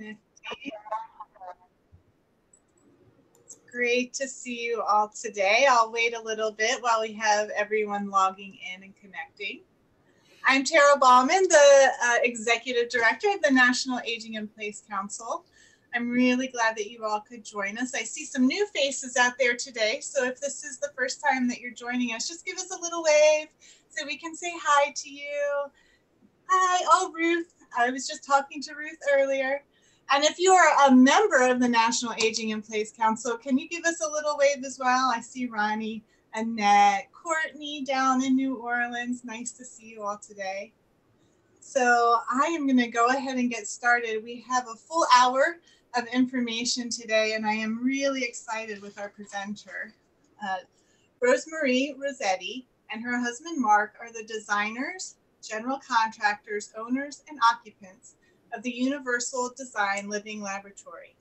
It's great to see you all today. I'll wait a little bit while we have everyone logging in and connecting. I'm Tara Ballman, the Executive Director of the National Aging in Place Council. I'm really glad that you all could join us. I see some new faces out there today, so if this is the first time that you're joining us, just give us a little wave so we can say hi to you. Hi, oh, Ruth. I was just talking to Ruth earlier. And if you are a member of the National Aging in Place Council, can you give us a little wave as well? I see Ronnie, Annette, Courtney down in New Orleans. Nice to see you all today. So I am going to go ahead and get started. We have a full hour of information today, and I am really excited with our presenter. Rossetti and her husband Mark are the designers, general contractors, owners, and occupants of the Universal Design Living Laboratory.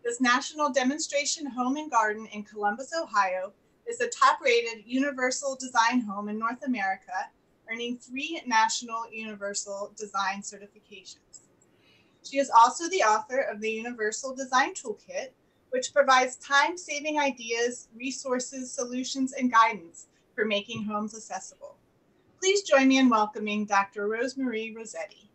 This national demonstration home and garden in Columbus, Ohio is the top-rated universal design home in North America, earning 3 national universal design certifications. She is also the author of the Universal Design Toolkit, which provides time-saving ideas, resources, solutions, and guidance for making homes accessible. Please join me in welcoming Dr. Rossetti.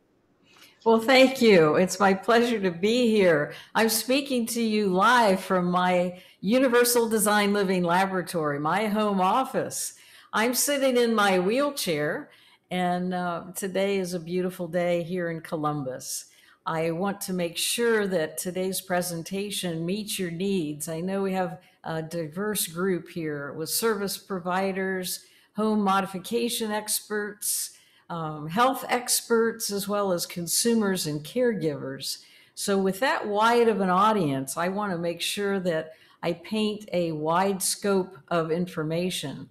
Well, thank you. It's my pleasure to be here. I'm speaking to you live from my Universal Design Living Laboratory, my home office. I'm sitting in my wheelchair, and today is a beautiful day here in Columbus. I want to make sure that today's presentation meets your needs. I know we have a diverse group here with service providers, home modification experts, health experts, as well as consumers and caregivers. So with that wide of an audience, I want to make sure that I paint a wide scope of information.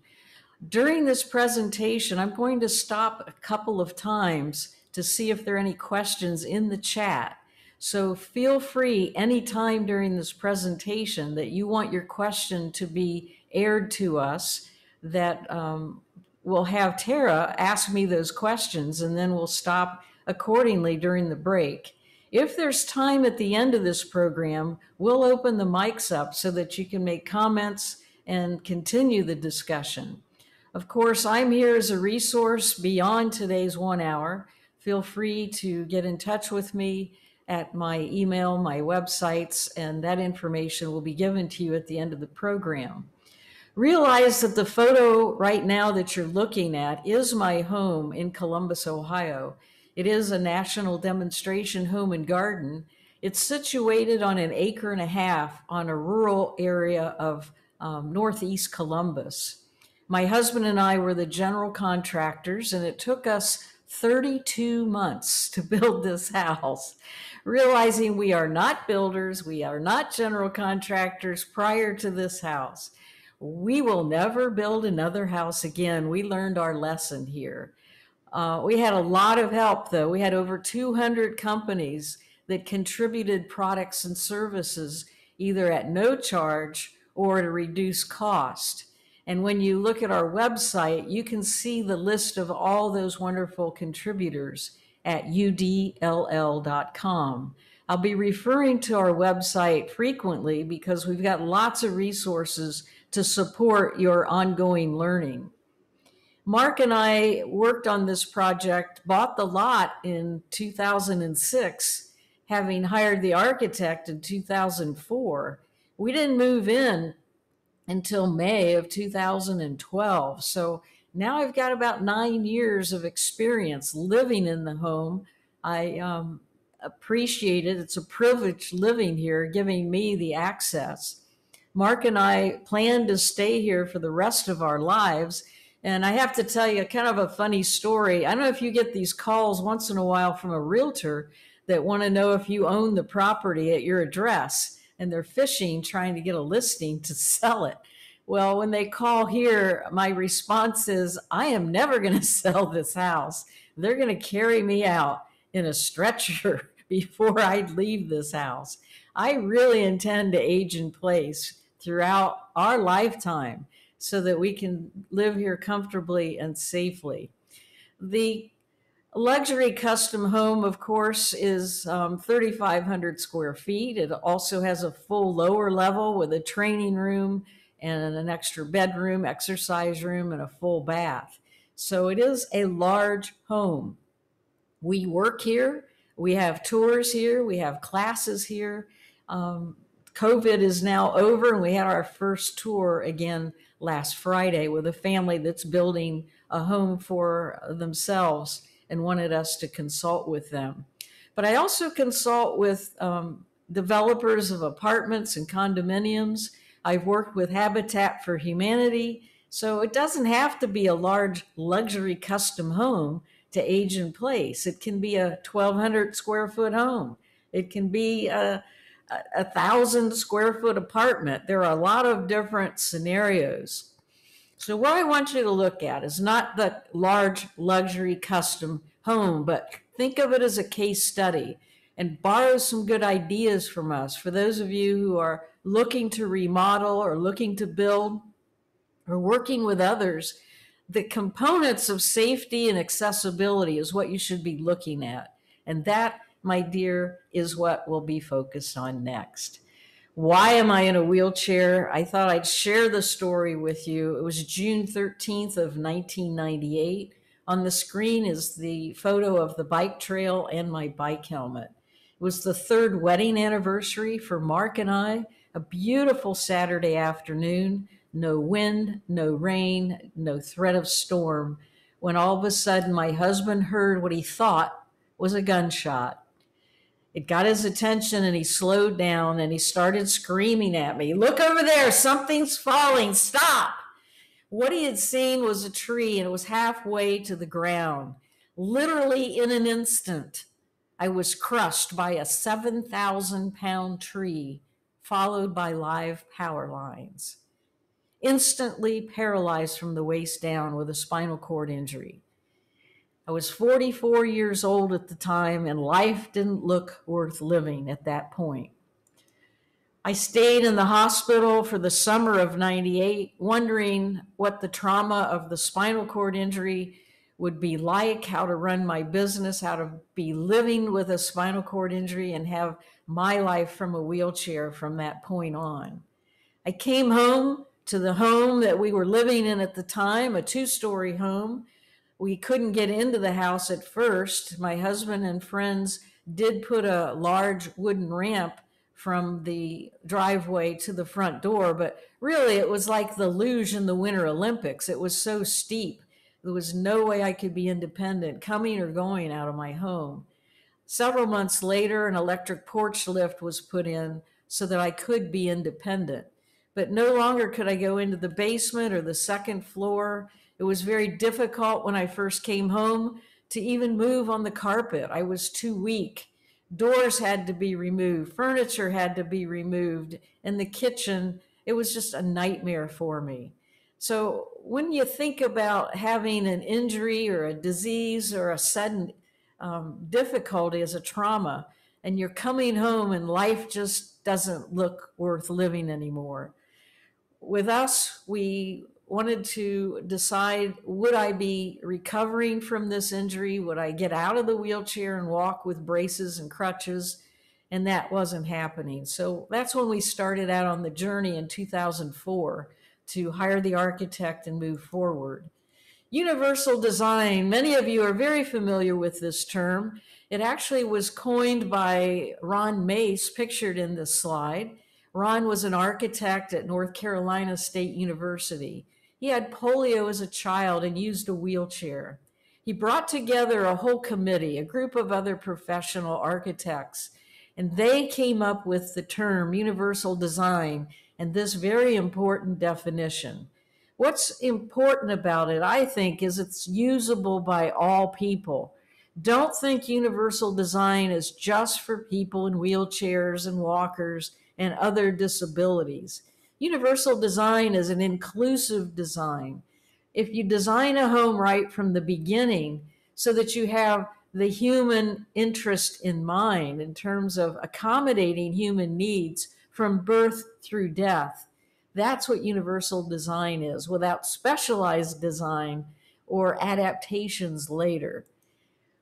During this presentation, I'm going to stop a couple of times to see if there are any questions in the chat. So feel free anytime during this presentation that you want your question to be aired to us, that we'll have Tara ask me those questions, and then we'll stop accordingly during the break. If there's time at the end of this program, we'll open the mics up so that you can make comments and continue the discussion. Of course, I'm here as a resource beyond today's 1 hour. Feel free to get in touch with me at my email, my websites, and that information will be given to you at the end of the program. Realize that the photo right now that you're looking at is my home in Columbus, Ohio. It is a national demonstration home and garden. It's situated on 1.5 acres on a rural area of northeast Columbus. My husband and I were the general contractors, and it took us 32 months to build this house. Realizing we are not builders, we are not general contractors prior to this house. We will never build another house again. We learned our lesson here. We had a lot of help, though. We had over 200 companies that contributed products and services either at no charge or at a reduced cost. And when you look at our website, you can see the list of all those wonderful contributors at udll.com. I'll be referring to our website frequently because we've got lots of resources to support your ongoing learning. Mark and I worked on this project, bought the lot in 2006, having hired the architect in 2004. We didn't move in until May of 2012. So now I've got about 9 years of experience living in the home. I appreciate it. It's a privilege living here, giving me the access. Mark and I plan to stay here for the rest of our lives. And I have to tell you kind of a funny story. I don't know if you get these calls once in a while from a realtor that want to know if you own the property at your address, and they're fishing, trying to get a listing to sell it. Well, when they call here, my response is, I am never going to sell this house. They're going to carry me out in a stretcher before I leave this house. I really intend to age in place throughout our lifetime so that we can live here comfortably and safely. The A luxury custom home, of course, is 3,500 square feet. It also has a full lower level with a training room and an extra bedroom, exercise room, and a full bath. So it is a large home. We work here. We have tours here. We have classes here. Um, COVID is now over, and we had our first tour again last Friday with a family that's building a home for themselves and wanted us to consult with them. But I also consult with developers of apartments and condominiums. I've worked with Habitat for Humanity. So it doesn't have to be a large luxury custom home to age in place. It can be a 1,200 square foot home. It can be a 1,000 square foot apartment. There are a lot of different scenarios. So what I want you to look at is not the large luxury custom home, but think of it as a case study and borrow some good ideas from us. For those of you who are looking to remodel or looking to build or working with others, the components of safety and accessibility is what you should be looking at. And that, my dear, is what we'll be focused on next. Why am I in a wheelchair? I thought I'd share the story with you. It was June 13th of 1998. On the screen is the photo of the bike trail and my bike helmet. It was the third wedding anniversary for Mark and I, a beautiful Saturday afternoon. No wind, no rain, no threat of storm, when all of a sudden my husband heard what he thought was a gunshot. It got his attention and he slowed down and he started screaming at me, "Look over there, something's falling, stop!" What he had seen was a tree and it was halfway to the ground. Literally in an instant, I was crushed by a 7,000-pound tree followed by live power lines. Instantly paralyzed from the waist down with a spinal cord injury. I was 44 years old at the time, and life didn't look worth living at that point. I stayed in the hospital for the summer of '98, wondering what the trauma of the spinal cord injury would be like, how to run my business, how to be living with a spinal cord injury and have my life from a wheelchair from that point on. I came home to the home that we were living in at the time, a 2-story home. We couldn't get into the house at first. My husband and friends did put a large wooden ramp from the driveway to the front door, but really it was like the luge in the Winter Olympics. It was so steep. There was no way I could be independent coming or going out of my home. Several months later, an electric porch lift was put in so that I could be independent. But no longer could I go into the basement or the second floor. It was very difficult when I first came home to even move on the carpet. I was too weak. Doors had to be removed. Furniture had to be removed. In the kitchen, it was just a nightmare for me. So when you think about having an injury or a disease or a sudden difficulty as a trauma, and you're coming home and life just doesn't look worth living anymore. With us, we wanted to decide, would I be recovering from this injury? Would I get out of the wheelchair and walk with braces and crutches? And that wasn't happening. So that's when we started out on the journey in 2004 to hire the architect and move forward. Universal design, many of you are very familiar with this term. It actually was coined by Ron Mace, pictured in this slide. Ron was an architect at North Carolina State University. He had polio as a child and used a wheelchair. He brought together a whole committee, a group of other professional architects, and they came up with the term universal design and this very important definition. What's important about it, I think, is it's usable by all people. Don't think universal design is just for people in wheelchairs and walkers and other disabilities. Universal design is an inclusive design. If you design a home right from the beginning so that you have the human interest in mind in terms of accommodating human needs from birth through death, that's what universal design is, without specialized design or adaptations later.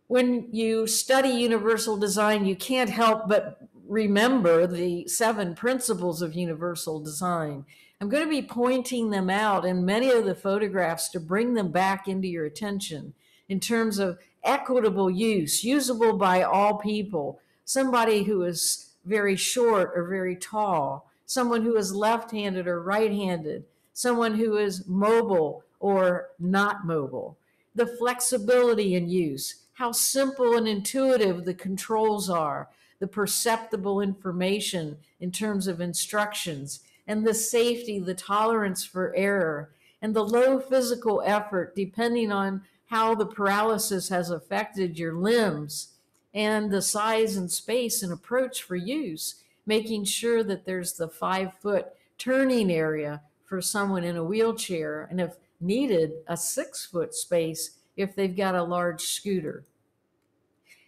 When you study universal design, you can't help but remember the 7 principles of universal design. I'm going to be pointing them out in many of the photographs to bring them back into your attention in terms of equitable use, usable by all people, somebody who is very short or very tall, someone who is left-handed or right-handed, someone who is mobile or not mobile. The flexibility in use, how simple and intuitive the controls are, the perceptible information in terms of instructions, and the safety, the tolerance for error, and the low physical effort depending on how the paralysis has affected your limbs, and the size and space and approach for use, making sure that there's the 5-foot turning area for someone in a wheelchair, and if needed, a 6-foot space if they've got a large scooter.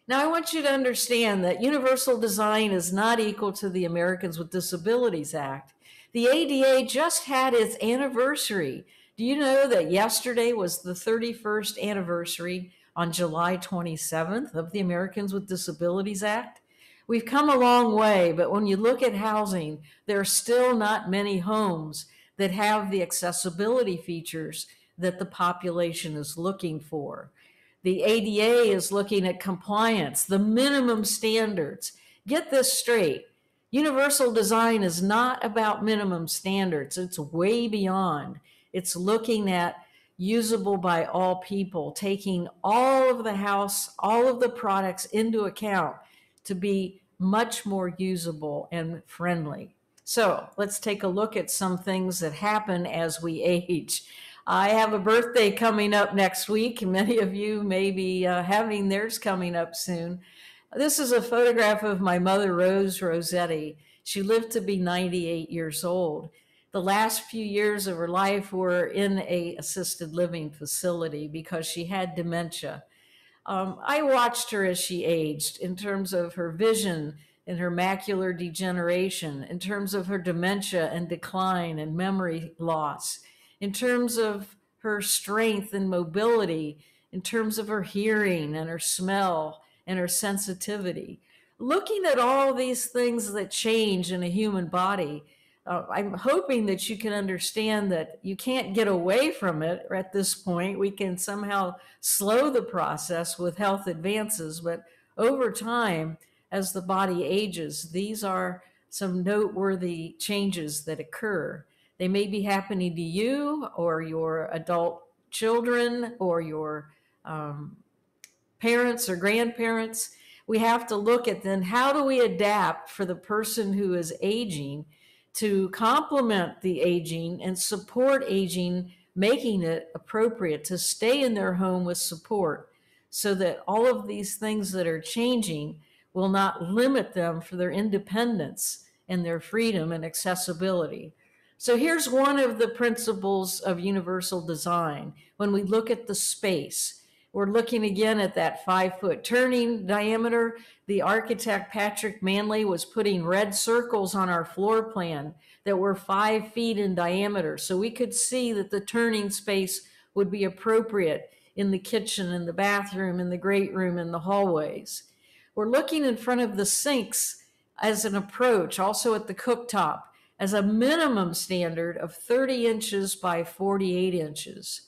Now, I want you to understand that universal design is not equal to the Americans with Disabilities Act. The ADA just had its anniversary. Do you know that yesterday was the 31st anniversary on July 27th of the Americans with Disabilities Act? We've come a long way, but when you look at housing, there are still not many homes that have the accessibility features that the population is looking for. The ADA is looking at compliance, the minimum standards. Get this straight. Universal design is not about minimum standards. It's way beyond. It's looking at usable by all people, taking all of the house, all of the products into account to be much more usable and friendly. So let's take a look at some things that happen as we age. I have a birthday coming up next week. Many of you may be having theirs coming up soon. This is a photograph of my mother, Rossetti. She lived to be 98 years old. The last few years of her life were in an assisted living facility because she had dementia. I watched her as she aged in terms of her vision and her macular degeneration, in terms of her dementia and decline and memory loss, in terms of her strength and mobility, in terms of her hearing and her smell and her sensitivity. Looking at all these things that change in a human body, I'm hoping that you can understand that you can't get away from it at this point. We can somehow slow the process with health advances, but over time, as the body ages, these are some noteworthy changes that occur. They may be happening to you or your adult children or your parents or grandparents. We have to look at then how do we adapt for the person who is aging to complement the aging and support aging, making it appropriate to stay in their home with support so that all of these things that are changing will not limit them for their independence and their freedom and accessibility. So here's one of the principles of universal design. When we look at the space, we're looking again at that 5-foot turning diameter. The architect, Patrick Manley, was putting red circles on our floor plan that were 5 feet in diameter. So we could see that the turning space would be appropriate in the kitchen, in the bathroom, in the great room, in the hallways. We're looking in front of the sinks as an approach, also at the cooktop, as a minimum standard of 30 inches by 48 inches.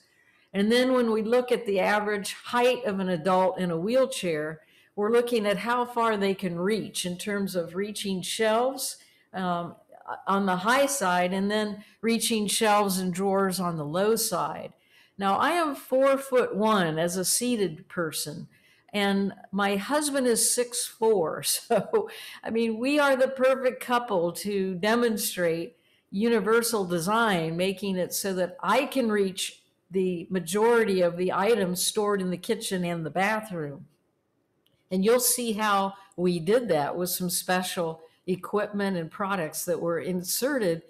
And then when we look at the average height of an adult in a wheelchair, we're looking at how far they can reach in terms of reaching shelves on the high side and then reaching shelves and drawers on the low side. Now, I am 4'1" as a seated person, and my husband is 6'4". So, I mean, we are the perfect couple to demonstrate universal design, making it so that I can reach the majority of the items stored in the kitchen and the bathroom. And you'll see how we did that with some special equipment and products that were inserted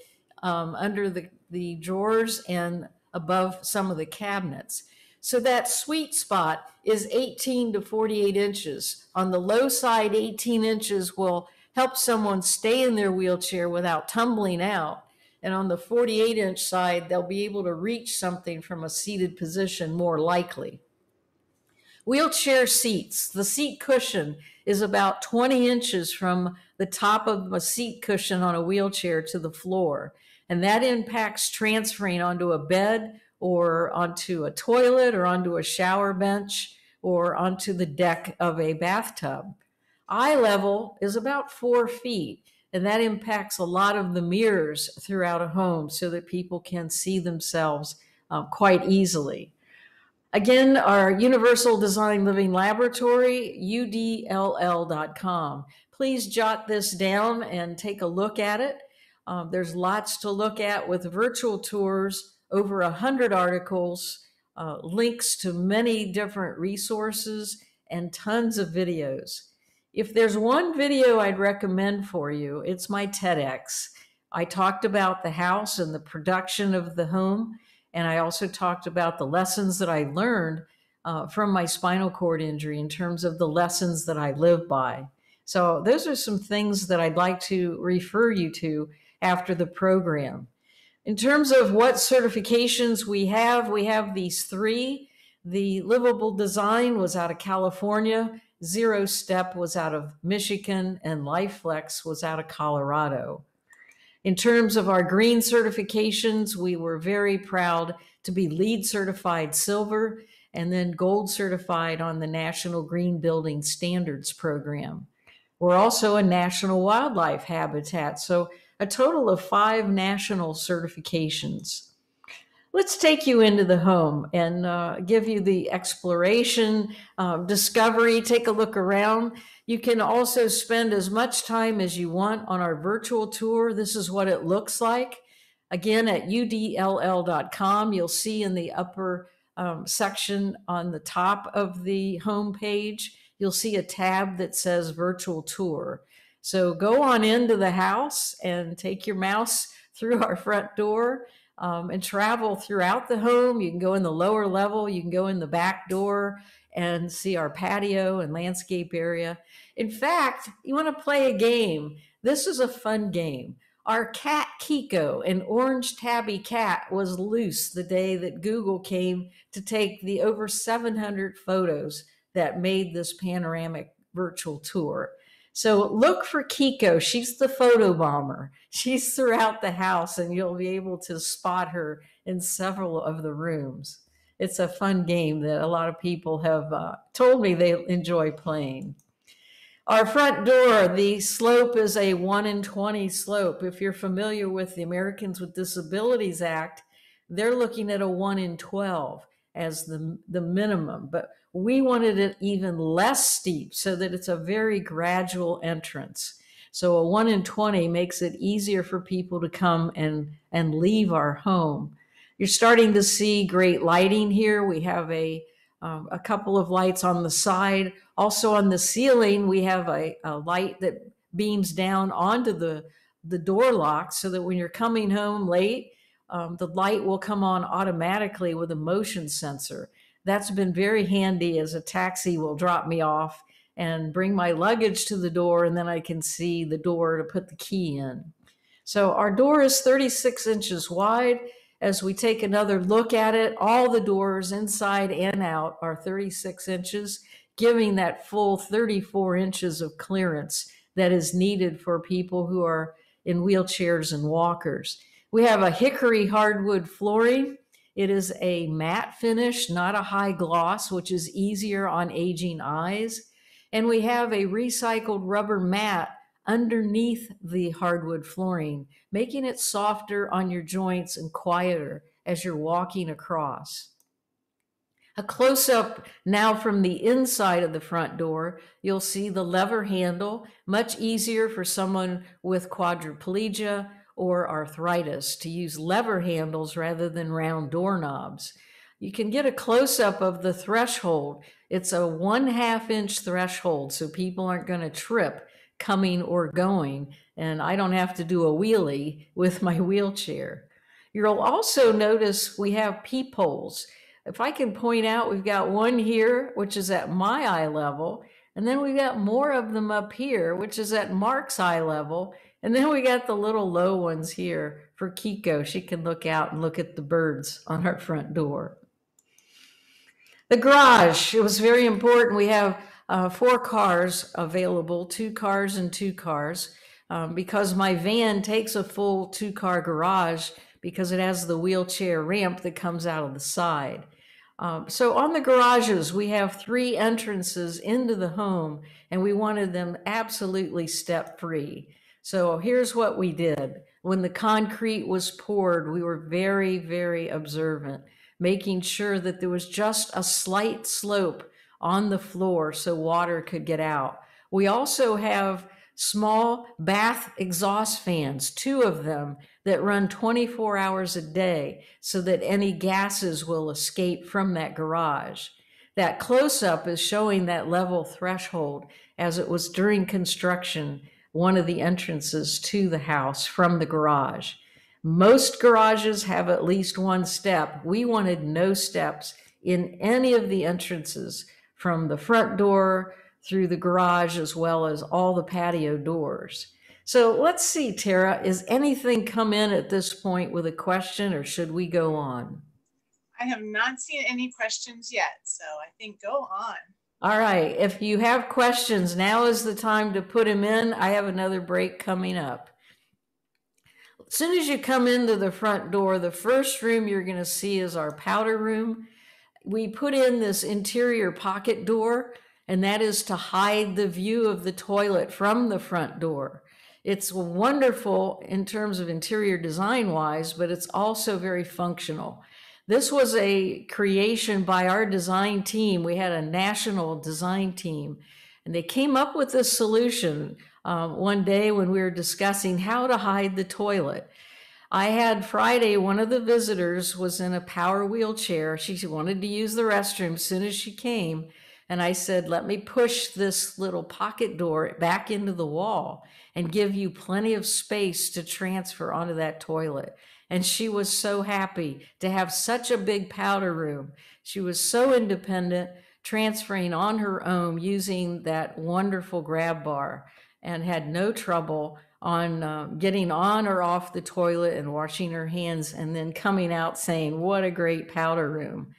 under the drawers and above some of the cabinets. So that sweet spot is 18 to 48 inches. On the low side, 18 inches will help someone stay in their wheelchair without tumbling out. And on the 48-inch side, they'll be able to reach something from a seated position more likely. Wheelchair seats. The seat cushion is about 20 inches from the top of a seat cushion on a wheelchair to the floor. And that impacts transferring onto a bed or onto a toilet or onto a shower bench or onto the deck of a bathtub. Eye level is about 4 feet, and that impacts a lot of the mirrors throughout a home so that people can see themselves quite easily. Again, our Universal Design Living Laboratory, udll.com. Please jot this down and take a look at it. There's lots to look at with virtual tours, over 100 articles, links to many different resources, and tons of videos. If there's one video I'd recommend for you, it's my TEDx. I talked about the house and the production of the home, and I also talked about the lessons that I learned from my spinal cord injury in terms of the lessons that I live by. So those are some things that I'd like to refer you to after the program. In terms of what certifications we have these 3. The Livable Design was out of California, Zero Step was out of Michigan, and LifeFlex was out of Colorado. In terms of our green certifications, we were very proud to be LEED certified silver and then gold certified on the National Green Building Standards program. We're also a national wildlife habitat, so a total of 5 national certifications. Let's take you into the home and give you the exploration, discovery, take a look around. You can also spend as much time as you want on our virtual tour. This is what it looks like. Again, at udll.com, you'll see in the upper section on the top of the home page, you'll see a tab that says virtual tour. So go on into the house and take your mouse through our front door and travel throughout the home. You can go in the lower level, you can go in the back door and see our patio and landscape area. In fact, you want to play a game. This is a fun game. Our cat Kiko, an orange tabby cat, was loose the day that Google came to take the over 700 photos that made this panoramic virtual tour. So look for Kiko. She's the photo bomber. She's throughout the house, and you'll be able to spot her in several of the rooms. It's a fun game that a lot of people have told me they enjoy playing. Our front door, the slope is a 1 in 20 slope. If you're familiar with the Americans with Disabilities Act, they're looking at a 1 in 12 as the minimum, but we wanted it even less steep so that it's a very gradual entrance. So a 1 in 20 makes it easier for people to come and leave our home. You're starting to see great lighting here. We have a couple of lights on the side. Also on the ceiling, we have a light that beams down onto the door lock so that when you're coming home late, the light will come on automatically with a motion sensor. That's been very handy, as a taxi will drop me off and bring my luggage to the door, and then I can see the door to put the key in. So our door is 36 inches wide. As we take another look at it, all the doors inside and out are 36 inches, giving that full 34 inches of clearance that is needed for people who are in wheelchairs and walkers. We have a hickory hardwood flooring. It is a matte finish, not a high gloss, which is easier on aging eyes. And we have a recycled rubber mat underneath the hardwood flooring, making it softer on your joints and quieter as you're walking across. A close-up now from the inside of the front door, you'll see the lever handle, much easier for someone with quadriplegia or arthritis to use lever handles rather than round doorknobs. You can get a close-up of the threshold. It's a 1/2 inch threshold, so people aren't going to trip coming or going, and I don't have to do a wheelie with my wheelchair. You'll also notice we have peepholes. If I can point out, we've got one here, which is at my eye level, and then we've got more of them up here, which is at Mark's eye level, and then we got the little low ones here for Kiko. She can look out and look at the birds on our front door. The garage, it was very important. We have 4 cars available, 2 cars and 2 cars, because my van takes a full 2-car garage because it has the wheelchair ramp that comes out of the side. So on the garages, we have 3 entrances into the home, and we wanted them absolutely step-free. So here's what we did. When the concrete was poured, we were very, very observant, making sure that there was just a slight slope on the floor so water could get out. We also have small bath exhaust fans, 2 of them, that run 24 hours a day so that any gases will escape from that garage. That close-up is showing that level threshold as it was during construction, one of the entrances to the house from the garage. Most garages have at least 1 step. We wanted no steps in any of the entrances from the front door through the garage as well as all the patio doors. So let's see, Tara, is anything come in at this point with a question, or should we go on? I have not seen any questions yet, so I think go on. All right, if you have questions, now is the time to put them in. I have another break coming up. As soon as you come into the front door, the first room you're going to see is our powder room. We put in this interior pocket door, and that is to hide the view of the toilet from the front door. It's wonderful in terms of interior design wise, but it's also very functional. This was a creation by our design team. We had a national design team, and they came up with this solution one day when we were discussing how to hide the toilet. I had Friday, one of the visitors was in a power wheelchair. She wanted to use the restroom as soon as she came. And I said, let me push this little pocket door back into the wall and give you plenty of space to transfer onto that toilet. And she was so happy to have such a big powder room. She was so independent, transferring on her own using that wonderful grab bar, and had no trouble on getting on or off the toilet and washing her hands and then coming out saying, what a great powder room.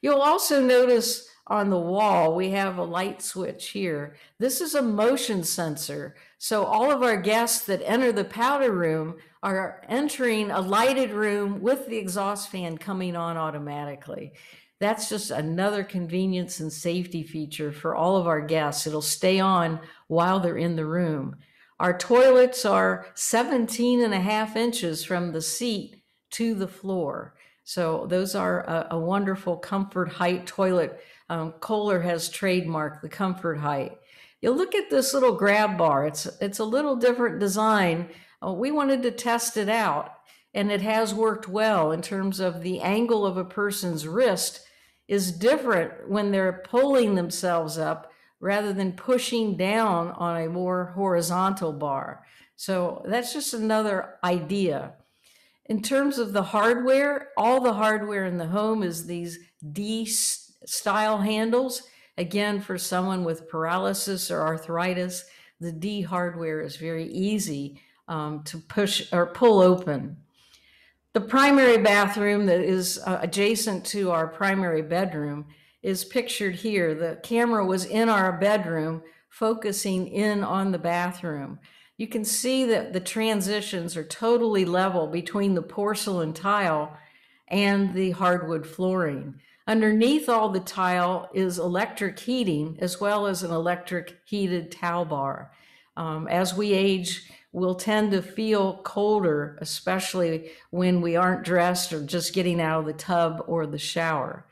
You'll also notice on the wall, we have a light switch here. This is a motion sensor. So all of our guests that enter the powder room are entering a lighted room with the exhaust fan coming on automatically. That's just another convenience and safety feature for all of our guests. It'll stay on while they're in the room. Our toilets are 17.5 inches from the seat to the floor. So those are a wonderful comfort height toilet. Kohler has trademarked the comfort height. You look at this little grab bar. It's a little different design. We wanted to test it out, and it has worked well in terms of the angle of a person's wrist is different when they're pulling themselves up rather than pushing down on a more horizontal bar. So that's just another idea. In terms of the hardware, all the hardware in the home is these D-style handles. Again, for someone with paralysis or arthritis, the D hardware is very easy to push or pull open. The primary bathroom that is adjacent to our primary bedroom is pictured here. The camera was in our bedroom, focusing in on the bathroom. You can see that the transitions are totally level between the porcelain tile and the hardwood flooring. Underneath all the tile is electric heating, as well as an electric heated towel bar. As we age, we'll tend to feel colder, especially when we aren't dressed or just getting out of the tub or the shower.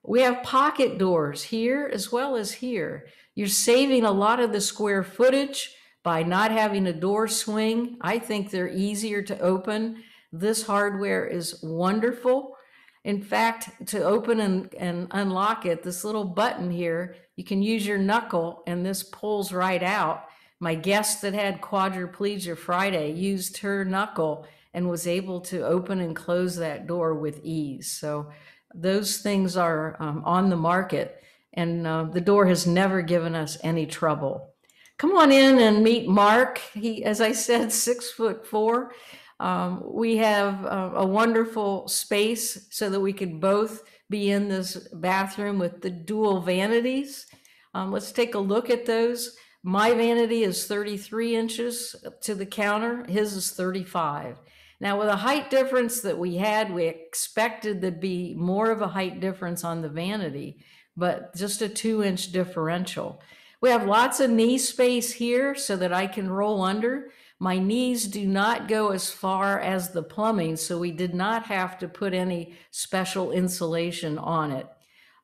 We have pocket doors here as well as here. You're saving a lot of the square footage by not having a door swing. I think they're easier to open. This hardware is wonderful. In fact, to open and unlock it, this little button here, you can use your knuckle and this pulls right out. My guest that had quadriplegia Friday used her knuckle and was able to open and close that door with ease. So those things are on the market, and the door has never given us any trouble. Come on in and meet Mark. He, as I said, 6'4". We have a wonderful space so that we could both be in this bathroom with the dual vanities. Let's take a look at those. My vanity is 33 inches to the counter. His is 35. Now, with a height difference that we had, we expected there'd be more of a height difference on the vanity, but just a 2-inch differential. We have lots of knee space here so that I can roll under. My knees do not go as far as the plumbing, so we did not have to put any special insulation on it.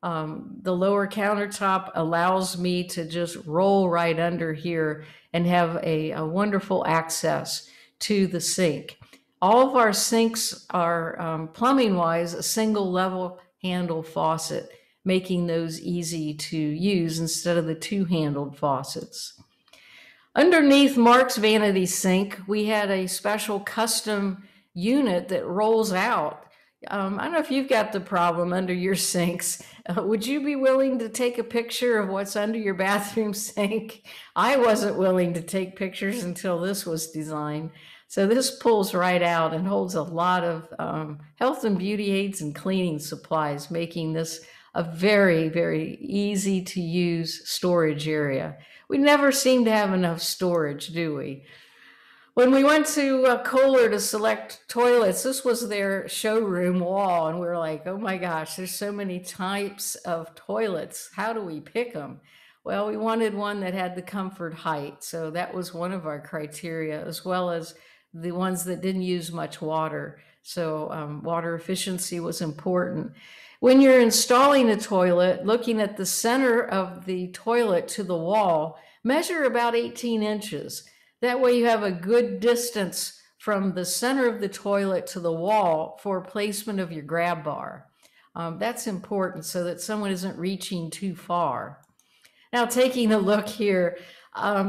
The lower countertop allows me to just roll right under here and have a wonderful access to the sink. All of our sinks are, plumbing-wise, a single level handle faucet, making those easy to use instead of the 2-handled faucets. Underneath Mark's vanity sink, we had a special custom unit that rolls out. I don't know if you've got the problem under your sinks. Would you be willing to take a picture of what's under your bathroom sink? I wasn't willing to take pictures until this was designed. So this pulls right out and holds a lot of health and beauty aids and cleaning supplies, making this a very, very easy to use storage area. We never seem to have enough storage, do we? When we went to Kohler to select toilets, this was their showroom wall, and we were like, oh my gosh, there's so many types of toilets. How do we pick them? Well, we wanted one that had the comfort height, so that was one of our criteria, as well as the ones that didn't use much water. So water efficiency was important. When you're installing a toilet, looking at the center of the toilet to the wall, measure about 18 inches. That way you have a good distance from the center of the toilet to the wall for placement of your grab bar. That's important so that someone isn't reaching too far. Now, taking a look here,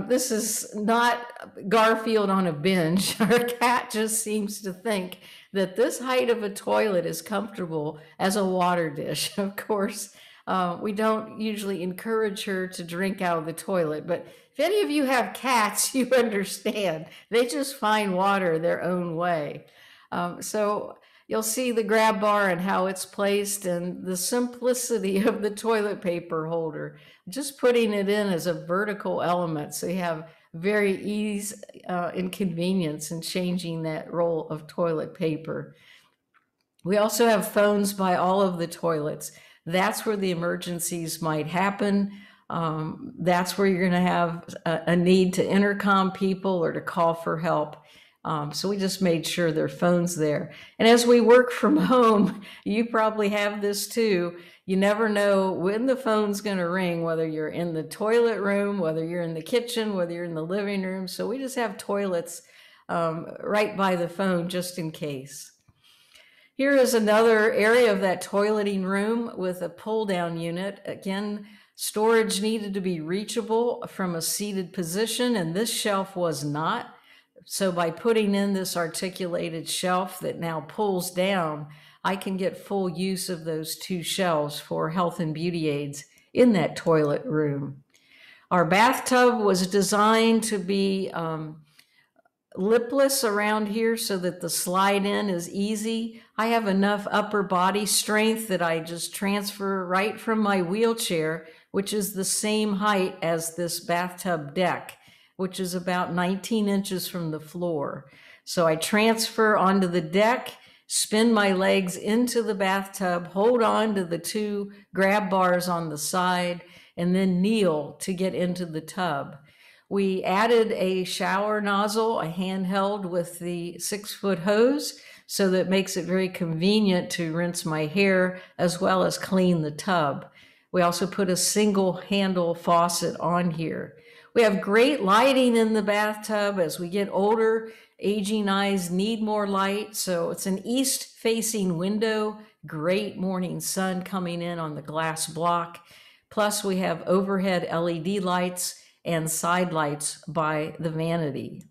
this is not Garfield on a bench. Our cat just seems to think that this height of a toilet is comfortable as a water dish. Of course, we don't usually encourage her to drink out of the toilet, but if any of you have cats, you understand. They just find water their own way. So you'll see the grab bar and how it's placed and the simplicity of the toilet paper holder. Just putting it in as a vertical element so you have very ease and convenience in changing that roll of toilet paper. We also have phones by all of the toilets. That's where the emergencies might happen. That's where you're going to have a need to intercom people or to call for help. So we just made sure there are phones there. And as we work from home, you probably have this too. You never know when the phone's going to ring, whether you're in the toilet room, whether you're in the kitchen, whether you're in the living room. So we just have toilets right by the phone just in case. Here is another area of that toileting room with a pull-down unit. Again, storage needed to be reachable from a seated position, and this shelf was not. So by putting in this articulated shelf that now pulls down, I can get full use of those 2 shelves for health and beauty aids in that toilet room. Our bathtub was designed to be lipless around here so that the slide in is easy. I have enough upper body strength that I just transfer right from my wheelchair, which is the same height as this bathtub deck, which is about 19 inches from the floor. So I transfer onto the deck, spin my legs into the bathtub, hold on to the 2 grab bars on the side, and then kneel to get into the tub. We added a shower nozzle, a handheld with the 6-foot hose, so that makes it very convenient to rinse my hair as well as clean the tub. We also put a single handle faucet on here. We have great lighting in the bathtub. As we get older, aging eyes need more light. So it's an east-facing window, great morning sun coming in on the glass block. Plus we have overhead LED lights and side lights by the vanity.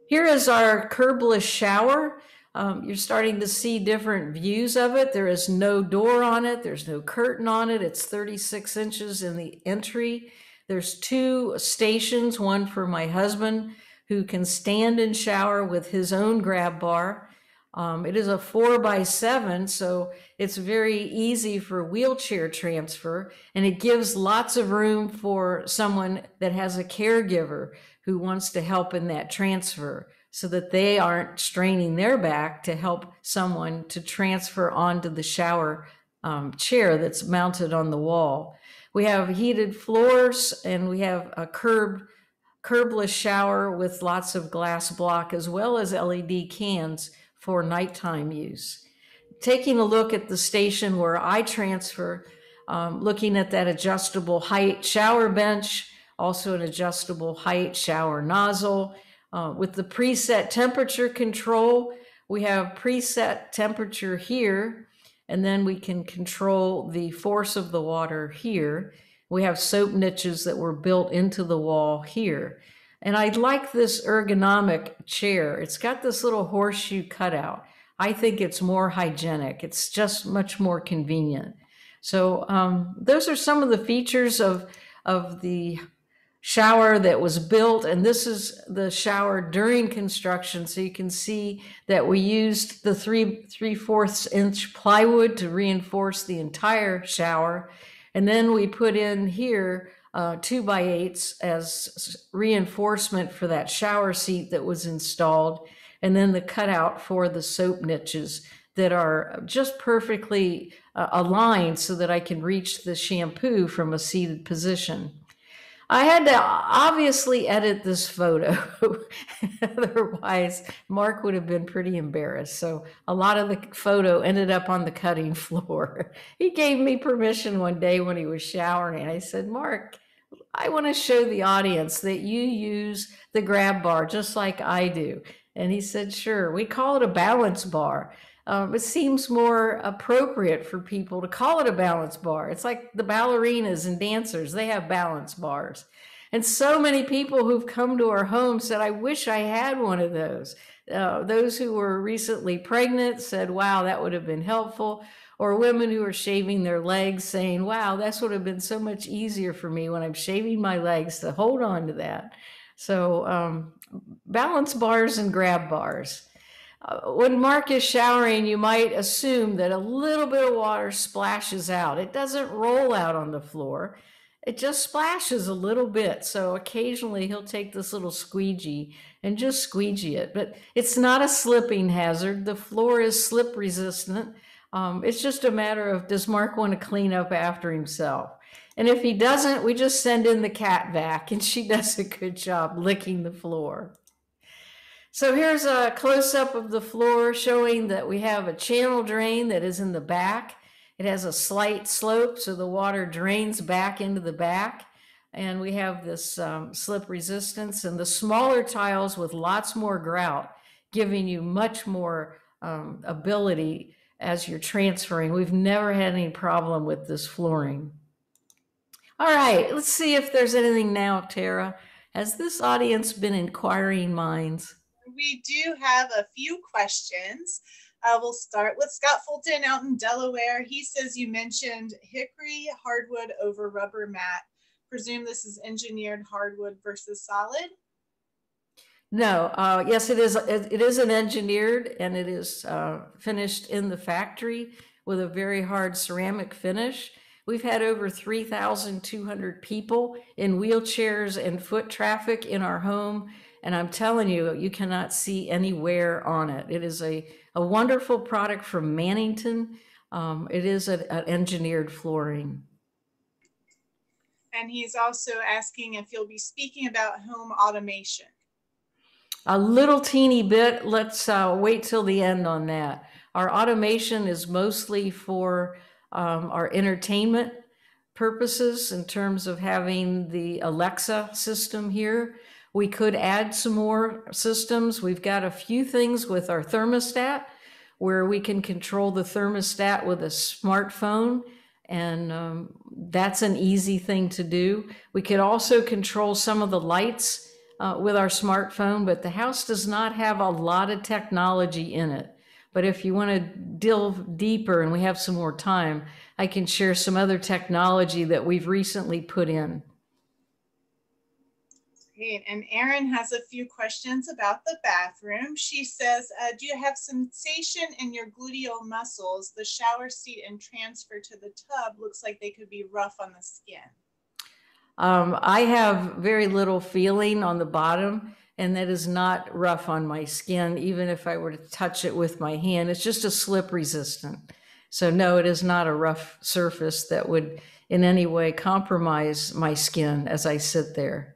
Here is our curbless shower. You're starting to see different views of it. There is no door on it. There's no curtain on it. It's 36 inches in the entry. There's 2 stations, one for my husband who can stand and shower with his own grab bar. It is a 4x7, so it's very easy for wheelchair transfer, and it gives lots of room for someone that has a caregiver who wants to help in that transfer, so that they aren't straining their back to help someone to transfer onto the shower chair that's mounted on the wall. We have heated floors, and we have a curbless shower with lots of glass block, as well as LED cans for nighttime use. Taking a look at the station where I transfer, looking at that adjustable height shower bench, also an adjustable height shower nozzle. With the preset temperature control, we have preset temperature here, and then we can control the force of the water here. We have soap niches that were built into the wall here. And I like this ergonomic chair. It's got this little horseshoe cutout. I think it's more hygienic. It's just much more convenient. So those are some of the features of the shower that was built. And this is the shower during construction. So you can see that we used the 3/4 inch plywood to reinforce the entire shower. And then we put in here 2x8s as reinforcement for that shower seat that was installed, and then the cutout for the soap niches that are just perfectly aligned so that I can reach the shampoo from a seated position. I had to obviously edit this photo. Otherwise, Mark would have been pretty embarrassed. So a lot of the photo ended up on the cutting floor. He gave me permission one day when he was showering. I said, Mark, I want to show the audience that you use the grab bar just like I do. And he said, sure. We call it a balance bar. It seems more appropriate for people to call it a balance bar. It's like the ballerinas and dancers, they have balance bars. And so many people who've come to our home said, I wish I had one of those. Those who were recently pregnant said, wow, that would have been helpful. Or women who are shaving their legs saying, wow, this would have been so much easier for me when I'm shaving my legs to hold on to that. So balance bars and grab bars. When Mark is showering, you might assume that a little bit of water splashes out. It doesn't roll out on the floor. It just splashes a little bit. So occasionally he'll take this little squeegee and just squeegee it. But it's not a slipping hazard. The floor is slip resistant. It's just a matter of, does Mark want to clean up after himself? And if he doesn't, we just send in the cat vac, and she does a good job licking the floor. So here's a close-up of the floor showing that we have a channel drain that is in the back. It has a slight slope, so the water drains back into the back. And we have this slip resistance, and the smaller tiles with lots more grout, giving you much more ability as you're transferring. We've never had any problem with this flooring. All right, let's see if there's anything now, Tara. Has this audience been inquiring minds? We do have a few questions. We'll start with Scott Fulton out in Delaware. He says you mentioned hickory hardwood over rubber mat. Presume this is engineered hardwood versus solid? No, yes, it is. It is an engineered, and it is finished in the factory with a very hard ceramic finish. We've had over 3,200 people in wheelchairs and foot traffic in our home. And I'm telling you, you cannot see any wear on it. It is a wonderful product from Mannington. It is an engineered flooring. And he's also asking if you'll be speaking about home automation. A little teeny bit. Let's wait till the end on that. Our automation is mostly for our entertainment purposes in terms of having the Alexa system here. We could add some more systems. We've got a few things with our thermostat where we can control the thermostat with a smartphone, and that's an easy thing to do. We could also control some of the lights with our smartphone, but the house does not have a lot of technology in it. But if you want to delve deeper and we have some more time, I can share some other technology that we've recently put in. Great. And Erin has a few questions about the bathroom. She says, do you have sensation in your gluteal muscles? The shower seat and transfer to the tub looks like they could be rough on the skin. I have very little feeling on the bottom, and that is not rough on my skin, even if I were to touch it with my hand. It's just a slip resistant. So no, it is not a rough surface that would in any way compromise my skin as I sit there.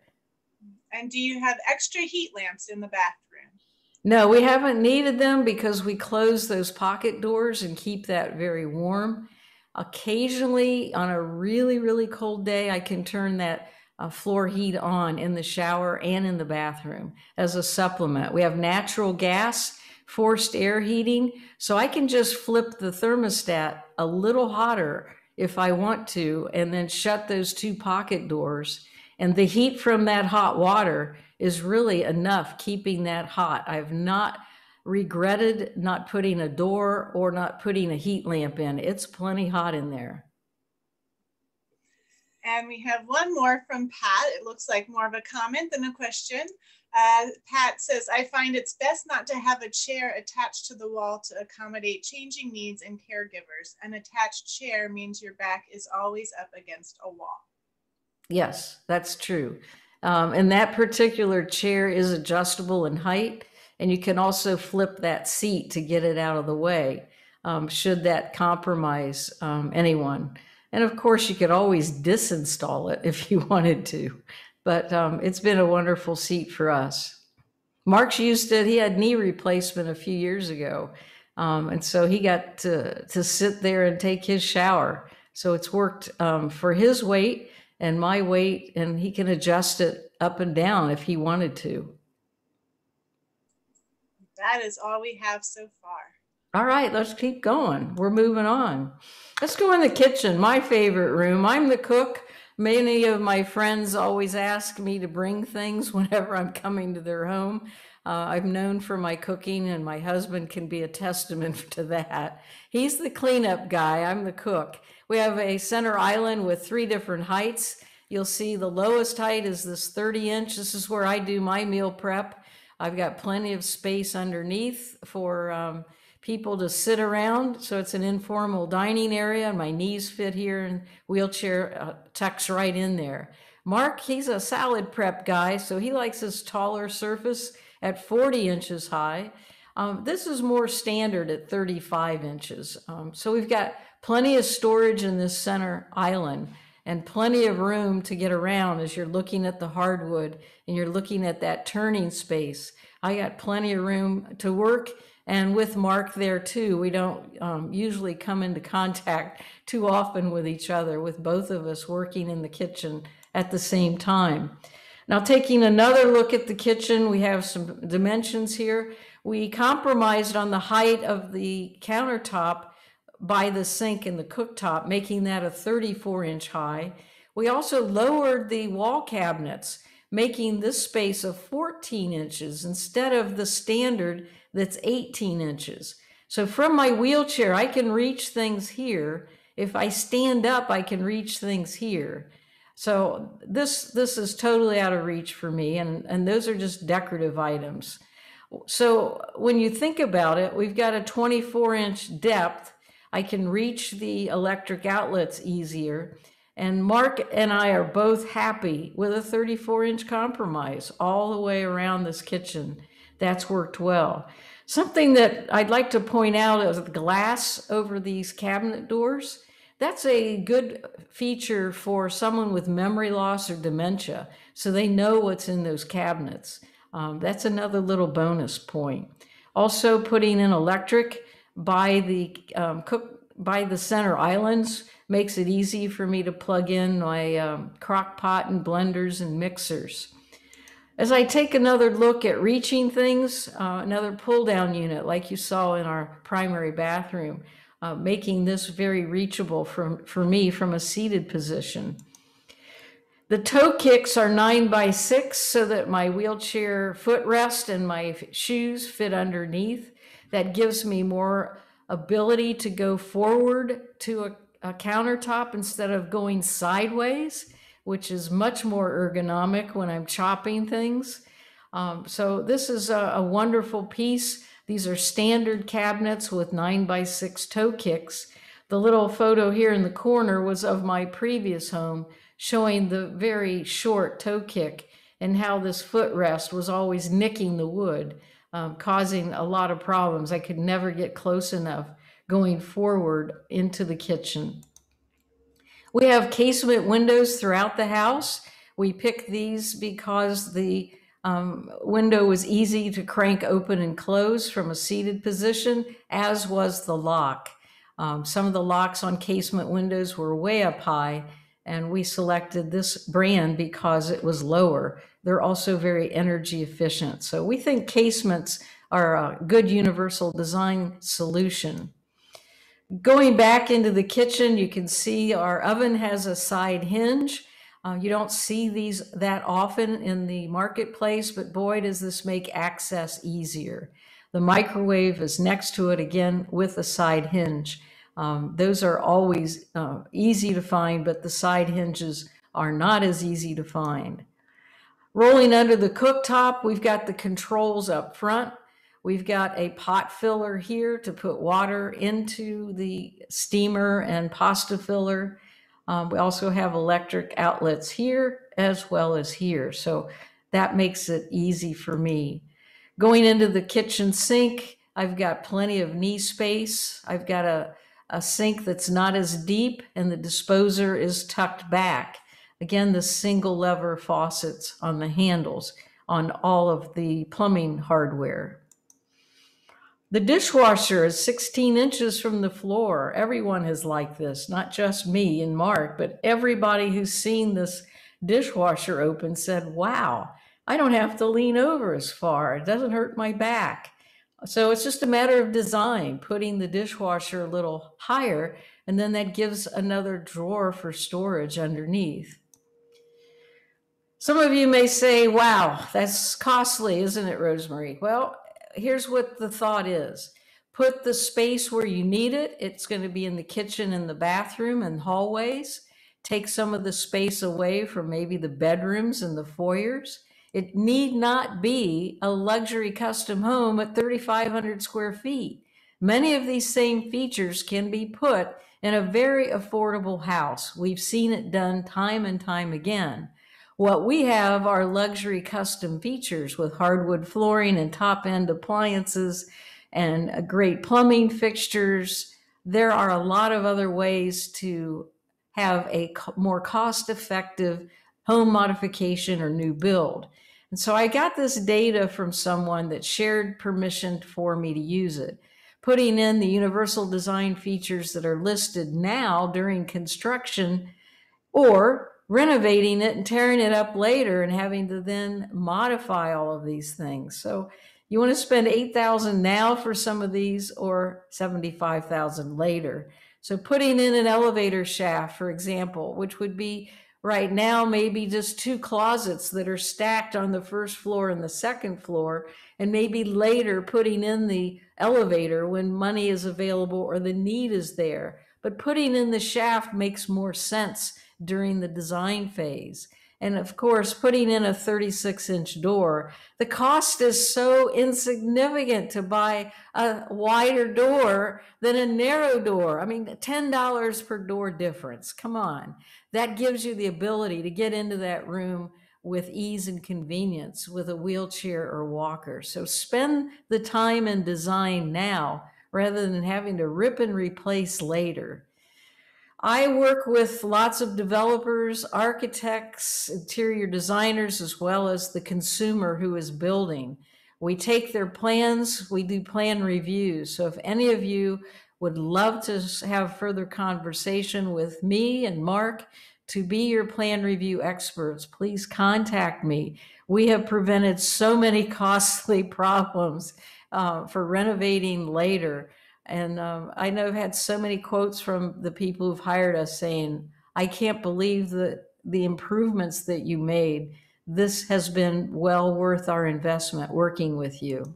And do you have extra heat lamps in the bathroom? No, we haven't needed them because we close those pocket doors and keep that very warm. Occasionally, on a really, really cold day, I can turn that floor heat on in the shower and in the bathroom as a supplement. We have natural gas, forced air heating, so I can just flip the thermostat a little hotter if I want to, and then shut those two pocket doors. And the heat from that hot water is really enough keeping that hot. I've not regretted not putting a door or not putting a heat lamp in. It's plenty hot in there. And we have one more from Pat. It looks like more of a comment than a question. Pat says, I find it's best not to have a chair attached to the wall to accommodate changing needs and caregivers. An attached chair means your back is always up against a wall. Yes, that's true. And that particular chair is adjustable in height, and you can also flip that seat to get it out of the way, should that compromise anyone. And of course, you could always disinstall it if you wanted to, but it's been a wonderful seat for us. Mark's used it. He had knee replacement a few years ago, and so he got to sit there and take his shower. So it's worked for his weight and my weight, and he can adjust it up and down if he wanted to. That is all we have so far. All right, let's keep going. We're moving on. Let's go in the kitchen, my favorite room. I'm the cook. Many of my friends always ask me to bring things whenever I'm coming to their home. I'm known for my cooking, and my husband can be a testament to that. He's the cleanup guy. I'm the cook. We have a center island with 3 different heights. You'll see the lowest height is this 30-inch. This is where I do my meal prep. I've got plenty of space underneath for people to sit around. So it's an informal dining area, and my knees fit here, and wheelchair tucks right in there. Mark, he's a salad prep guy, so he likes this taller surface at 40 inches high. This is more standard at 35 inches. So we've got plenty of storage in this center island and plenty of room to get around as you're looking at the hardwood and you're looking at that turning space. I got plenty of room to work, and with Mark there too. We don't usually come into contact too often with each other, with both of us working in the kitchen at the same time. Now, taking another look at the kitchen, we have some dimensions here. We compromised on the height of the countertop by the sink and the cooktop, making that a 34-inch high. We also lowered the wall cabinets, making this space of 14 inches instead of the standard that's 18 inches. So from my wheelchair, I can reach things here. If I stand up, I can reach things here. So this is totally out of reach for me, and those are just decorative items. So when you think about it, we've got a 24-inch depth. I can reach the electric outlets easier. And Mark and I are both happy with a 34-inch compromise all the way around this kitchen. That's worked well. Something that I'd like to point out is the glass over these cabinet doors. That's a good feature for someone with memory loss or dementia, so they know what's in those cabinets. That's another little bonus point. Also, putting in electric by the center islands makes it easy for me to plug in my crock pot and blenders and mixers. As I take another look at reaching things, another pull-down unit like you saw in our primary bathroom, making this very reachable for me from a seated position. The toe kicks are 9x6 so that my wheelchair footrest and my shoes fit underneath. That gives me more ability to go forward to a countertop instead of going sideways, which is much more ergonomic when I'm chopping things. So this is a wonderful piece. These are standard cabinets with 9x6 toe kicks. The little photo here in the corner was of my previous home, showing the very short toe kick and how this footrest was always nicking the wood, causing a lot of problems. I could never get close enough going forward into the kitchen. We have casement windows throughout the house. We picked these because the window was easy to crank open and close from a seated position, as was the lock. Some of the locks on casement windows were way up high, and we selected this brand because it was lower. They're also very energy efficient. So we think casements are a good universal design solution. Going back into the kitchen, you can see our oven has a side hinge. You don't see these that often in the marketplace, but boy, does this make access easier. The microwave is next to it again with a side hinge. Those are always easy to find, but the side hinges are not as easy to find. Rolling under the cooktop, we've got the controls up front. We've got a pot filler here to put water into the steamer and pasta filler. We also have electric outlets here as well as here. So that makes it easy for me. Going into the kitchen sink, I've got plenty of knee space. I've got a sink that's not as deep, and the disposer is tucked back. Again, the single lever faucets on the handles on all of the plumbing hardware. The dishwasher is 16 inches from the floor. Everyone is like this, not just me and Mark, but everybody who's seen this dishwasher open said, wow, I don't have to lean over as far. It doesn't hurt my back. So it's just a matter of design, putting the dishwasher a little higher, and then that gives another drawer for storage underneath. Some of you may say, wow, that's costly, isn't it, Rosemary? Well, here's what the thought is. Put the space where you need it. It's going to be in the kitchen and the bathroom and hallways. Take some of the space away from maybe the bedrooms and the foyers. It need not be a luxury custom home at 3,500 square feet. Many of these same features can be put in a very affordable house. We've seen it done time and time again. What we have are luxury custom features with hardwood flooring and top-end appliances and great plumbing fixtures. There are a lot of other ways to have a more cost-effective home modification or new build. And so I got this data from someone that shared permission for me to use it, putting in the universal design features that are listed now during construction, or renovating it and tearing it up later and having to then modify all of these things. So you want to spend $8,000 now for some of these, or $75,000 later. So putting in an elevator shaft, for example, which would be right now maybe just 2 closets that are stacked on the first floor and the second floor, and maybe later putting in the elevator when money is available or the need is there. But putting in the shaft makes more sense during the design phase. And of course, putting in a 36-inch door, the cost is so insignificant to buy a wider door than a narrow door. I mean, $10 per door difference. Come on. That gives you the ability to get into that room with ease and convenience with a wheelchair or walker. So spend the time and design now rather than having to rip and replace later. I work with lots of developers, architects, interior designers, as well as the consumer who is building. We take their plans, we do plan reviews. So if any of you would love to have further conversation with me and Mark to be your plan review experts, please contact me. We have prevented so many costly problems for renovating later. And I know I've had so many quotes from the people who've hired us saying, I can't believe the improvements that you made. This has been well worth our investment working with you.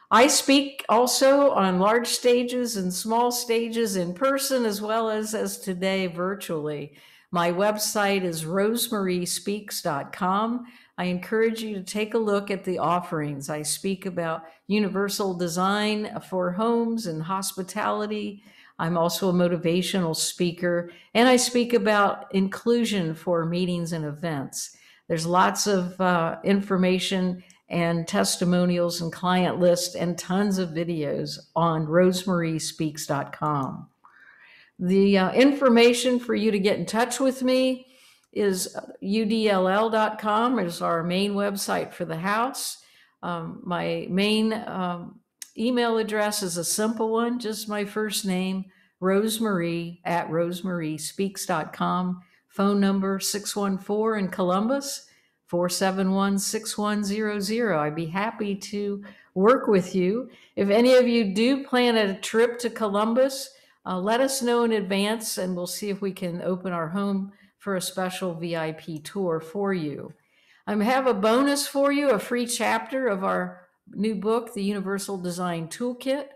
I speak also on large stages and small stages in person, as well as today virtually. My website is rosemariespeaks.com. I encourage you to take a look at the offerings. I speak about universal design for homes and hospitality. I'm also a motivational speaker, and I speak about inclusion for meetings and events. There's lots of information and testimonials and client lists and tons of videos on rosemariespeaks.com. The information for you to get in touch with me is udll.com is our main website for the house. My main email address is a simple one, just my first name, rosemary@rosemariespeaks.com. Phone number 614 in Columbus, 471-6100. I'd be happy to work with you. If any of you do plan a trip to Columbus, let us know in advance and we'll see if we can open our home for a special VIP tour for you. I have a bonus for you, a free chapter of our new book, The Universal Design Toolkit.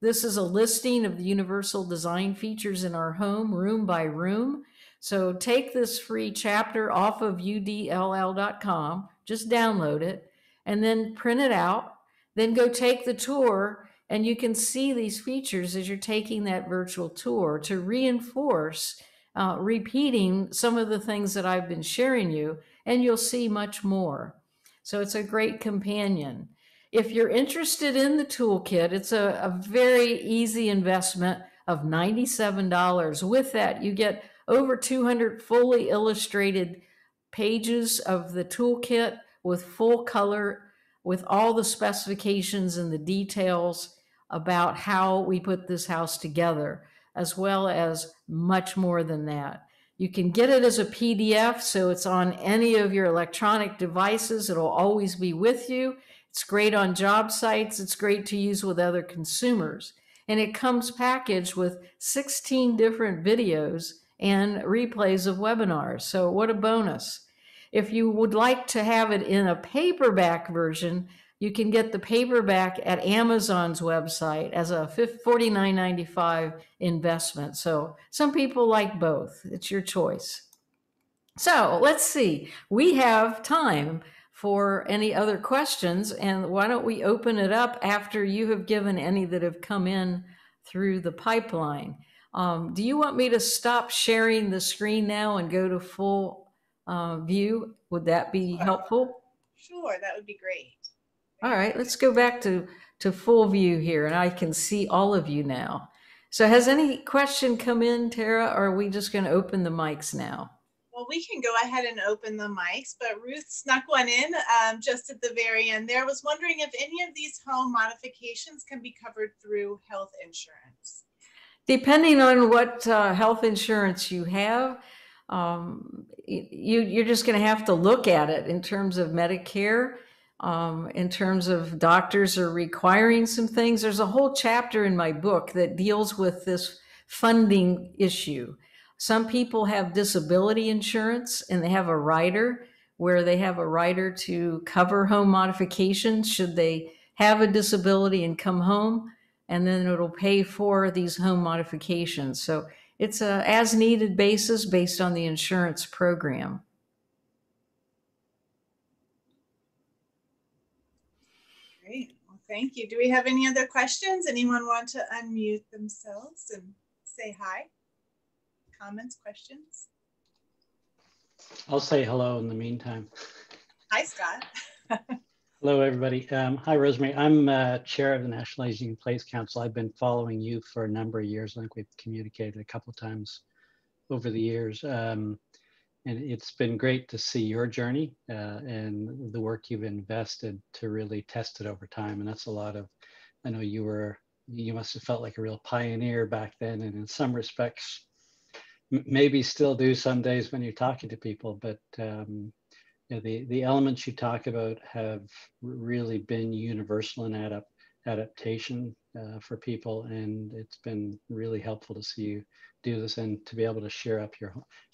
This is a listing of the universal design features in our home, room by room. So take this free chapter off of udll.com, just download it, and then print it out. Then go take the tour, and you can see these features as you're taking that virtual tour to reinforce repeating some of the things that I've been sharing you, and you'll see much more. So it's a great companion. If you're interested in the toolkit, it's a very easy investment of $97. With that, you get over 200 fully illustrated pages of the toolkit with full color, with all the specifications and the details about how we put this house together, as well as much more than that. You can get it as a PDF, so it's on any of your electronic devices. It'll always be with you. It's great on job sites. It's great to use with other consumers. And it comes packaged with 16 different videos and replays of webinars. So what a bonus. If you would like to have it in a paperback version, you can get the paperback at Amazon's website as a $49.95 investment. So some people like both. It's your choice. So let's see. We have time for any other questions. And why don't we open it up after you have given any that have come in through the pipeline? Do you want me to stop sharing the screen now and go to full view? Would that be helpful? Sure, that would be great. All right, let's go back to full view here, and I can see all of you now. So has any question come in, Tara, or are we just going to open the mics now? Well, we can go ahead and open the mics, but Ruth snuck one in just at the very end there. I was wondering if any of these home modifications can be covered through health insurance. Depending on what health insurance you have, you're just going to have to look at it in terms of Medicare, in terms of doctors are requiring some things. There's a whole chapter in my book that deals with this funding issue. Some people have disability insurance and they have a rider where they have a rider to cover home modifications should they have a disability and come home, and then it'll pay for these home modifications. So it's a as needed basis based on the insurance program. Great. Well, thank you. Do we have any other questions? Anyone want to unmute themselves and say hi? Comments, questions? I'll say hello in the meantime. Hi, Scott. Hello, everybody. Hi, Rosemary. I'm chair of the National Aging in Place Council. I've been following you for a number of years. I think we've communicated a couple of times over the years. And it's been great to see your journey and the work you've invested to really test it over time. And that's a lot of, I know you must have felt like a real pioneer back then. And in some respects, maybe still do some days when you're talking to people, but you know, the elements you talk about have really been universal in adaptation for people, and it's been really helpful to see you do this and to be able to share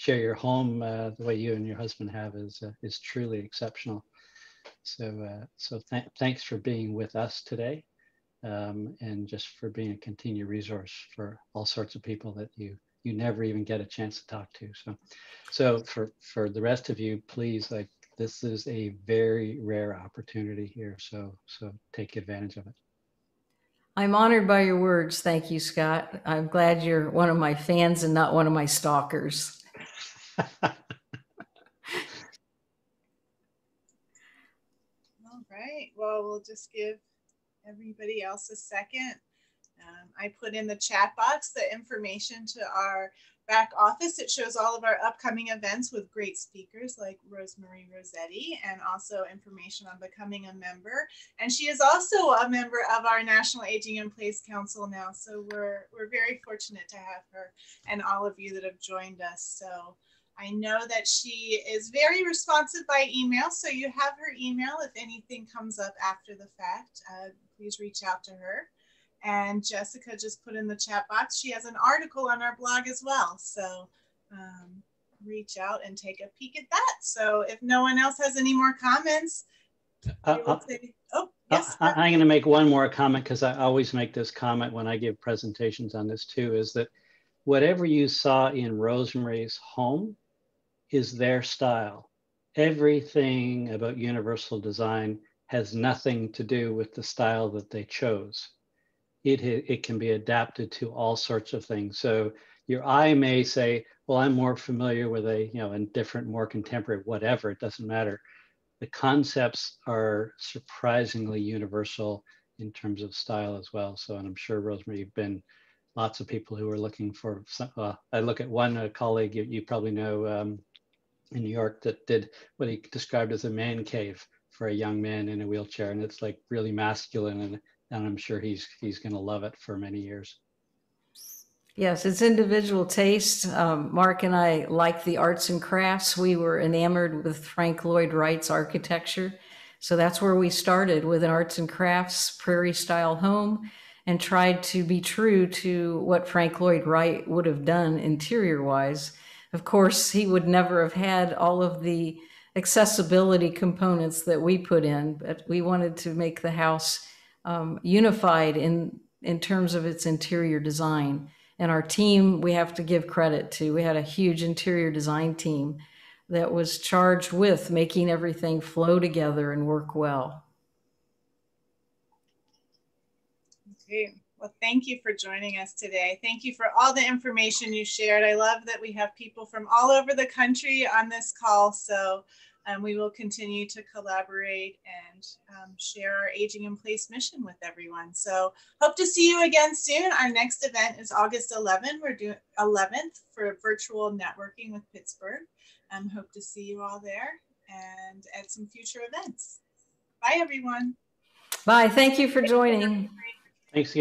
your home the way you and your husband have is truly exceptional. So thanks for being with us today, and just for being a continued resource for all sorts of people that you you never even get a chance to talk to. So for the rest of you, please, like, this is a very rare opportunity here. So take advantage of it. I'm honored by your words. Thank you, Scott. I'm glad you're one of my fans and not one of my stalkers. All right. Well, we'll just give everybody else a second. I put in the chat box the information to our back office. It shows all of our upcoming events with great speakers like Rossetti, and also information on becoming a member. And she is also a member of our National Aging in Place Council now. So we're very fortunate to have her and all of you that have joined us. So I know that she is very responsive by email. So you have her email. If anything comes up after the fact, please reach out to her. And Jessica just put in the chat box, she has an article on our blog as well. So reach out and take a peek at that. So if no one else has any more comments, yes. I'm going to make one more comment, because I always make this comment when I give presentations on this too, is that whatever you saw in Rosemary's home is their style. Everything about universal design has nothing to do with the style that they chose. It can be adapted to all sorts of things. So your eye may say, well, I'm more familiar with a, a different, more contemporary, whatever, it doesn't matter. The concepts are surprisingly universal in terms of style as well. So, and I'm sure, Rosemary, you've been lots of people who are looking for, I look at one colleague you probably know in New York that did what he described as a man cave for a young man in a wheelchair. And it's like really masculine, and I'm sure he's going to love it for many years. Yes, it's individual taste. Mark and I like the arts and crafts. We were enamored with Frank Lloyd Wright's architecture. So that's where we started, with an arts and crafts prairie style home, and tried to be true to what Frank Lloyd Wright would have done interior wise. Of course, he would never have had all of the accessibility components that we put in, but we wanted to make the house unified in terms of its interior design. And our team, we have to give credit to. We had a huge interior design team that was charged with making everything flow together and work well. Okay. Well, thank you for joining us today. Thank you for all the information you shared. I love that we have people from all over the country on this call. So we will continue to collaborate and share our Aging in Place mission with everyone. So hope to see you again soon. Our next event is August 11th. We're doing 11th for virtual networking with Pittsburgh. Hope to see you all there and at some future events. Bye, everyone. Bye. Thank you for joining. Thanks again.